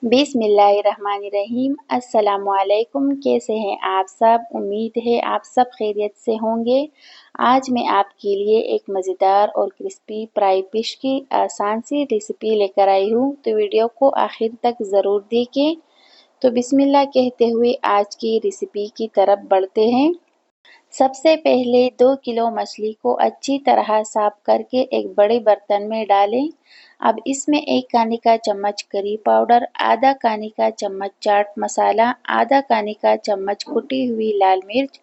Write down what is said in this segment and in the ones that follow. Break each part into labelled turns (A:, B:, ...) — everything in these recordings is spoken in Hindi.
A: बिस्मिल्लाहिर्रहमानिर्रहीम। अस्सलामुअलैकुम। कैसे हैं आप सब? उम्मीद है आप सब खैरियत से होंगे। आज मैं आपके लिए एक मज़ेदार और क्रिस्पी फ्राई फिश की आसान सी रेसिपी लेकर आई हूँ, तो वीडियो को आखिर तक ज़रूर देखें। तो बिस्मिल्लाह कहते हुए आज की रेसिपी की तरफ बढ़ते हैं। सबसे पहले 2 किलो मछली को अच्छी तरह साफ करके एक बड़े बर्तन में डालें। अब इसमें 1 खाने का चम्मच करी पाउडर, आधा खाने का चम्मच चाट मसाला, आधा खाने का चम्मच कुटी हुई लाल मिर्च,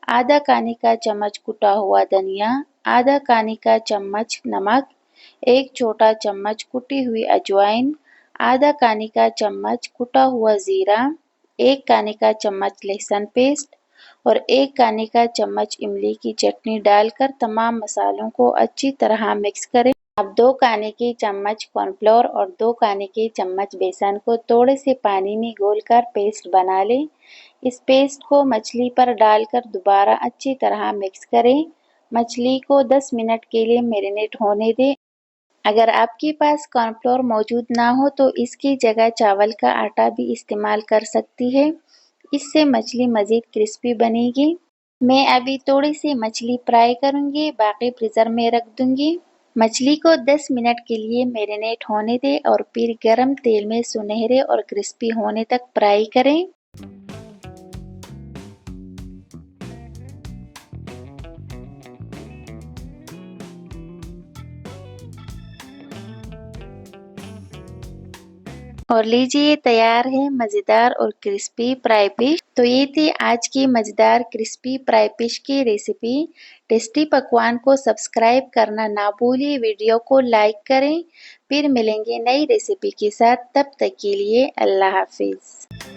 A: आधा खाने का चम्मच कुटा हुआ धनिया, आधा खाने का चम्मच नमक, 1 छोटा चम्मच कुटी हुई अजवाइन, आधा खाने का चम्मच कुटा हुआ जीरा, 1 खाने का चम्मच लहसुन पेस्ट और 1 खाने का चम्मच इमली की चटनी डालकर तमाम मसालों को अच्छी तरह मिक्स करें। अब 2 खाने के चम्मच कॉर्नफ्लोर और 2 खाने के चम्मच बेसन को थोड़े से पानी में घोलकर पेस्ट बना लें। इस पेस्ट को मछली पर डालकर दोबारा अच्छी तरह मिक्स करें। मछली को 10 मिनट के लिए मैरिनेट होने दें। अगर आपके पास कॉर्नफ्लोर मौजूद ना हो तो इसकी जगह चावल का आटा भी इस्तेमाल कर सकती है। इससे मछली मज़ीद क्रिस्पी बनेगी। मैं अभी थोड़ी सी मछली फ्राई करूँगी, बाकी फ्रीज़र में रख दूँगी। मछली को 10 मिनट के लिए मैरिनेट होने दें और फिर गरम तेल में सुनहरे और क्रिस्पी होने तक फ्राई करें। और लीजिए तैयार है मज़ेदार और क्रिस्पी फ्राई फिश। तो ये थी आज की मज़ेदार क्रिस्पी फ्राई फिश की रेसिपी। टेस्टी पकवान को सब्सक्राइब करना ना भूलिए, वीडियो को लाइक करें। फिर मिलेंगे नई रेसिपी के साथ, तब तक के लिए अल्लाह हाफिज़।